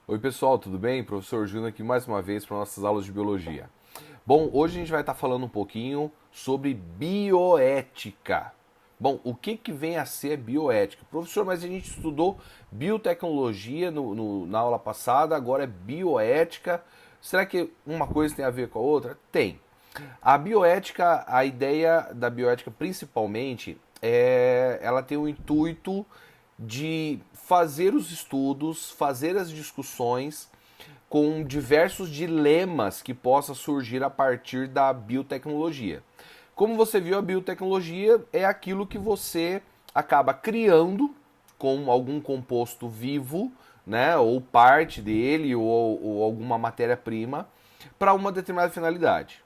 Oi pessoal, tudo bem? Professor Júnior aqui mais uma vez para nossas aulas de biologia. Bom, hoje a gente vai estar falando um pouquinho sobre bioética. Bom, o que vem a ser bioética? Professor, mas a gente estudou biotecnologia na aula passada, agora é bioética. Será que uma coisa tem a ver com a outra? Tem. A bioética, a ideia da bioética principalmente, ela tem o intuito de fazer os estudos, fazer as discussões com diversos dilemas que possa surgir a partir da biotecnologia. Como você viu, a biotecnologia é aquilo que você acaba criando com algum composto vivo, né, ou parte dele, ou alguma matéria-prima, para uma determinada finalidade.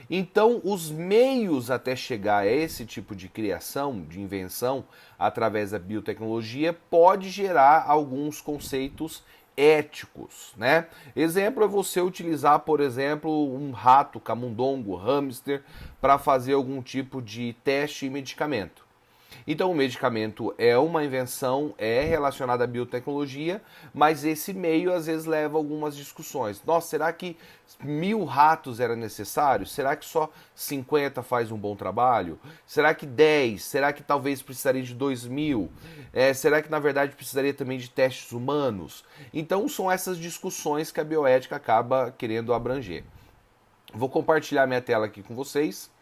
Então, os meios até chegar a esse tipo de criação, de invenção, através da biotecnologia, pode gerar alguns conceitos éticos, né? Exemplo é você utilizar, por exemplo, um rato, camundongo, hamster, para fazer algum tipo de teste e medicamento. Então, o medicamento é uma invenção, é relacionado à biotecnologia, mas esse meio às vezes leva a algumas discussões. Nossa, será que 1.000 ratos era necessário? Será que só 50 faz um bom trabalho? Será que 10? Será que talvez precisaria de 2.000? Será que na verdade precisaria também de testes humanos? Então, são essas discussões que a bioética acaba querendo abranger. Vou compartilhar minha tela aqui com vocês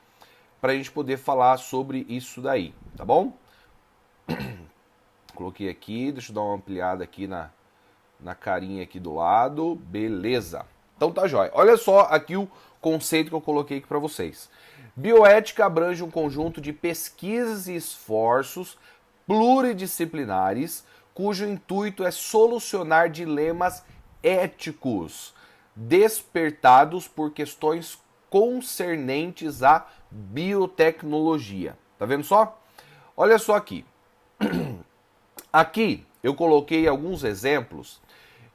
para a gente poder falar sobre isso daí, tá bom? Coloquei aqui, deixa eu dar uma ampliada aqui na carinha aqui do lado, beleza. Então tá jóia. Olha só aqui o conceito que eu coloquei aqui para vocês. Bioética abrange um conjunto de pesquisas e esforços pluridisciplinares cujo intuito é solucionar dilemas éticos despertados por questões concernentes à biotecnologia. Tá vendo só? Olha só aqui. Aqui eu coloquei alguns exemplos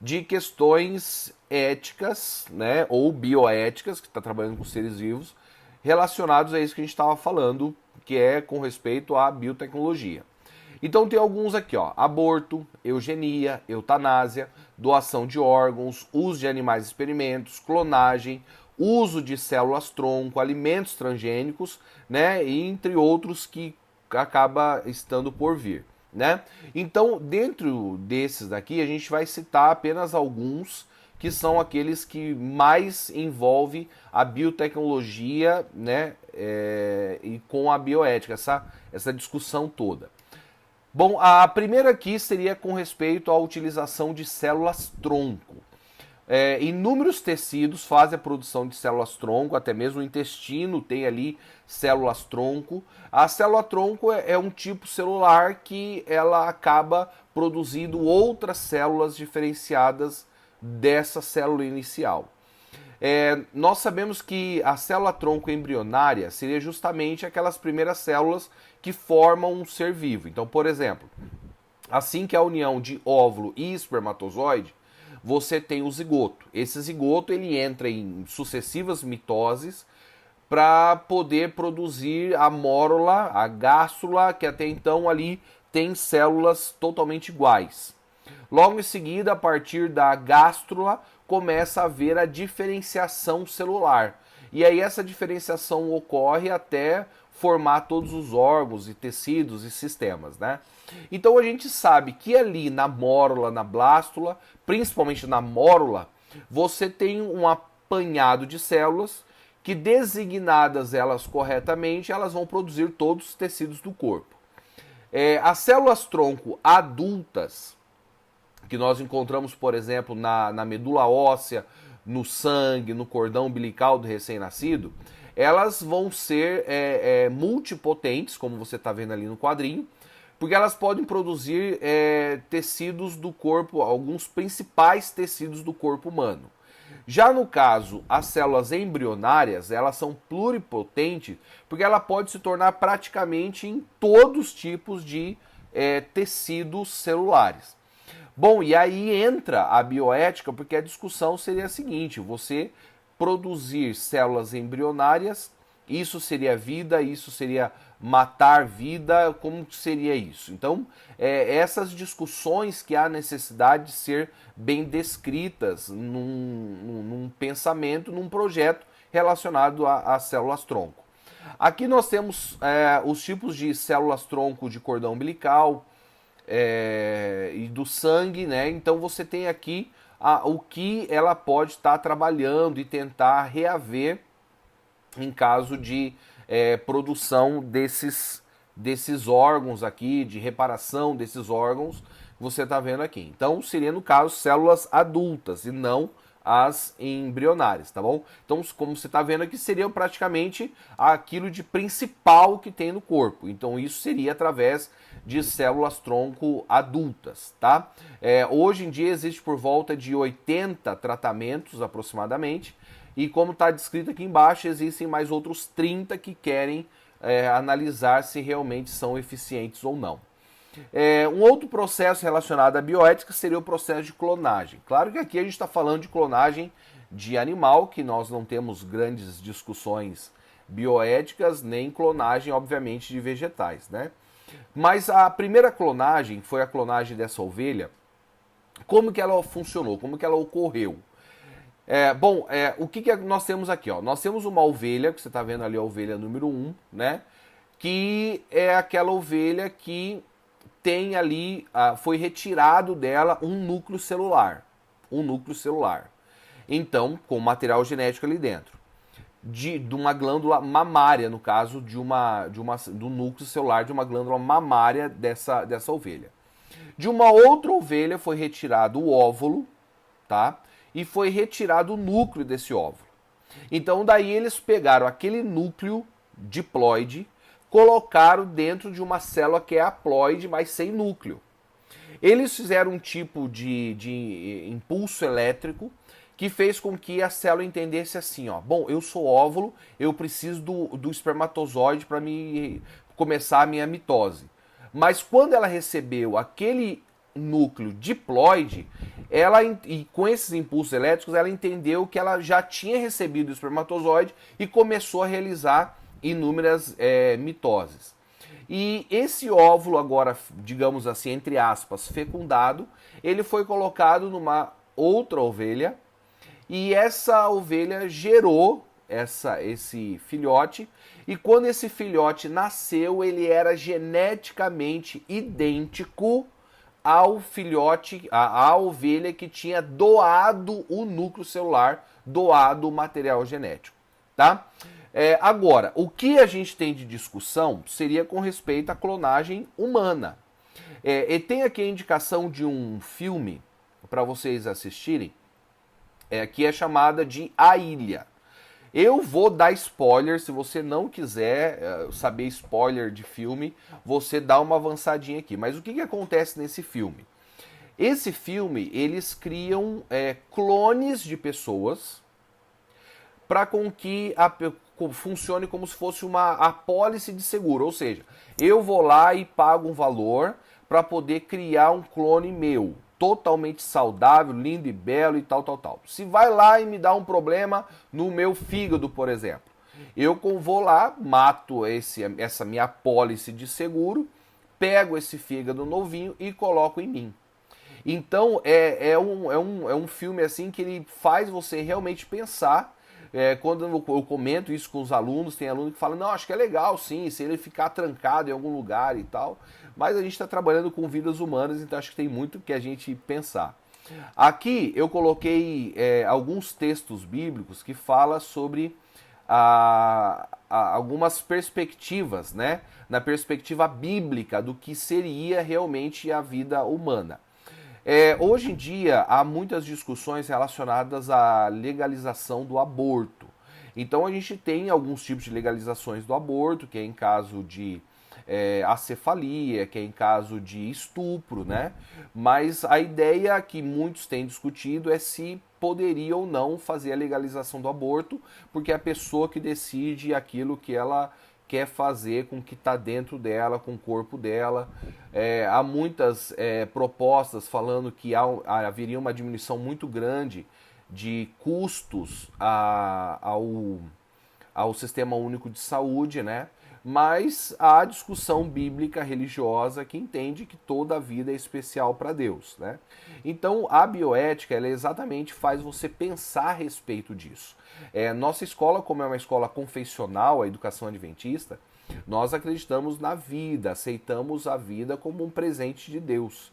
de questões éticas, né, ou bioéticas, que está trabalhando com seres vivos, relacionados a isso que a gente estava falando, que é com respeito à biotecnologia. Então tem alguns aqui, ó: aborto, eugenia, eutanásia, doação de órgãos, uso de animais de experimentos, clonagem, uso de células-tronco, alimentos transgênicos, né, e entre outros que acaba estando por vir, né? Então, dentro desses daqui, a gente vai citar apenas alguns que são aqueles que mais envolvem a biotecnologia, né, e com a bioética, essa discussão toda. Bom, a primeira aqui seria com respeito à utilização de células-tronco. Inúmeros tecidos fazem a produção de células-tronco, até mesmo o intestino tem ali células-tronco. A célula-tronco é um tipo celular que ela acaba produzindo outras células diferenciadas dessa célula inicial. Nós sabemos que a célula-tronco embrionária seria justamente aquelas primeiras células que formam um ser vivo. Então, por exemplo, assim que a união de óvulo e espermatozoide, você tem o zigoto. Esse zigoto ele entra em sucessivas mitoses para poder produzir a mórula, a gástrula, que até então ali tem células totalmente iguais. Logo em seguida, a partir da gástrula, começa a haver a diferenciação celular. E aí essa diferenciação ocorre até formar todos os órgãos e tecidos e sistemas, né? Então a gente sabe que ali na mórula, na blástula, principalmente na mórula, você tem um apanhado de células que, designadas elas corretamente, elas vão produzir todos os tecidos do corpo. As células-tronco adultas, que nós encontramos, por exemplo, na medula óssea, no sangue, no cordão umbilical do recém-nascido, elas vão ser multipotentes, como você está vendo ali no quadrinho, porque elas podem produzir tecidos do corpo, alguns principais tecidos do corpo humano. Já no caso, as células embrionárias, elas são pluripotentes, porque ela pode se tornar praticamente em todos os tipos de tecidos celulares. Bom, e aí entra a bioética, porque a discussão seria a seguinte: você produzir células embrionárias Isso seria vida, isso seria matar vida, como seria isso? Então, essas discussões que há necessidade de ser bem descritas num pensamento, num projeto relacionado às células-tronco. Aqui nós temos os tipos de células-tronco de cordão umbilical e do sangue, né? Então você tem aqui o que ela pode estar trabalhando e tentar reaver em caso de produção desses órgãos aqui, de reparação desses órgãos, você está vendo aqui. Então seria no caso células adultas e não as embrionárias, tá bom? Então, como você está vendo aqui, seria praticamente aquilo de principal que tem no corpo. Então, isso seria através de células-tronco adultas, tá? Hoje em dia existe por volta de 80 tratamentos aproximadamente, e como está descrito aqui embaixo, existem mais outros 30 que querem analisar se realmente são eficientes ou não. Um outro processo relacionado à bioética seria o processo de clonagem. Claro que aqui a gente está falando de clonagem de animal, que nós não temos grandes discussões bioéticas, nem clonagem, obviamente, de vegetais, né? Mas a primeira clonagem foi a clonagem dessa ovelha. Como que ela funcionou? Como que ela ocorreu? O que nós temos aqui? Ó? Nós temos uma ovelha, que você está vendo ali a ovelha número 1, né? Que é aquela ovelha que tem ali, foi retirado dela um núcleo celular. Um núcleo celular. Então, com material genético ali dentro. De uma glândula mamária, no caso, do núcleo celular de uma glândula mamária dessa ovelha. De uma outra ovelha foi retirado o óvulo, tá? E foi retirado o núcleo desse óvulo. Então, daí eles pegaram aquele núcleo diploide, colocaram dentro de uma célula que é haploide, mas sem núcleo. Eles fizeram um tipo de impulso elétrico que fez com que a célula entendesse assim, ó, bom, eu sou óvulo, eu preciso do espermatozoide para começar a minha mitose. Mas quando ela recebeu aquele núcleo diploide, e com esses impulsos elétricos, ela entendeu que ela já tinha recebido o espermatozoide e começou a realizar inúmeras mitoses. E esse óvulo agora, digamos assim, entre aspas, fecundado, ele foi colocado numa outra ovelha e essa ovelha gerou esse filhote, e quando esse filhote nasceu, ele era geneticamente idêntico ao filhote, à ovelha que tinha doado o núcleo celular, doado o material genético, tá? Agora, o que a gente tem de discussão seria com respeito à clonagem humana. E tem aqui a indicação de um filme para vocês assistirem, que é chamada de A Ilha. Eu vou dar spoiler, se você não quiser saber spoiler de filme, você dá uma avançadinha aqui. Mas o que acontece nesse filme? Esse filme, eles criam clones de pessoas para com que funcione como se fosse uma apólice de seguro. Ou seja, eu vou lá e pago um valor para poder criar um clone meu, totalmente saudável, lindo e belo e tal, tal, tal. Se vai lá e me dá um problema no meu fígado, por exemplo, eu vou lá, mato essa minha apólice de seguro, pego esse fígado novinho e coloco em mim. Então é um filme assim que ele faz você realmente pensar. Quando eu comento isso com os alunos, tem aluno que fala, não, acho que é legal sim, se ele ficar trancado em algum lugar e tal, mas a gente está trabalhando com vidas humanas, então acho que tem muito que a gente pensar. Aqui eu coloquei alguns textos bíblicos que falam sobre algumas perspectivas, né, na perspectiva bíblica do que seria realmente a vida humana. Hoje em dia há muitas discussões relacionadas à legalização do aborto. Então a gente tem alguns tipos de legalizações do aborto, que é em caso de acefalia, que é em caso de estupro, né? Mas a ideia que muitos têm discutido é se poderia ou não fazer a legalização do aborto, porque é a pessoa que decide aquilo que ela quer fazer com o que está dentro dela, com o corpo dela. Há muitas propostas falando que haveria uma diminuição muito grande de custos ao Sistema Único de Saúde, né? Mas a discussão bíblica religiosa que entende que toda a vida é especial para Deus, né? Então a bioética ela exatamente faz você pensar a respeito disso. Nossa escola, como é uma escola confessional, a educação adventista, nós acreditamos na vida, aceitamos a vida como um presente de Deus.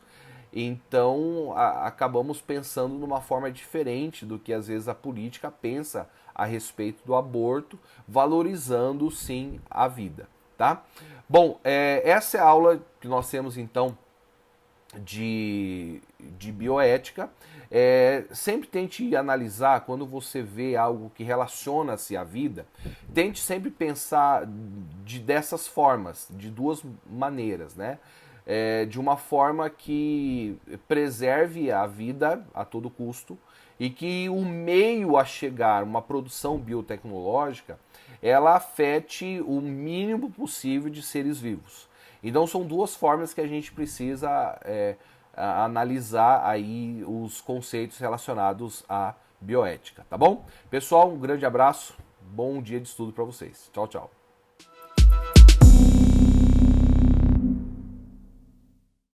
Então acabamos pensando numa forma diferente do que às vezes a política pensa a respeito do aborto, valorizando sim a vida, tá? Bom, essa é a aula que nós temos então de bioética. Sempre tente analisar quando você vê algo que relaciona-se à vida, tente sempre pensar dessas formas, de duas maneiras, né? De uma forma que preserve a vida a todo custo e que o meio a chegar, uma produção biotecnológica, ela afete o mínimo possível de seres vivos. Então são duas formas que a gente precisa analisar aí os conceitos relacionados à bioética, tá bom? Pessoal, um grande abraço, bom dia de estudo para vocês. Tchau, tchau.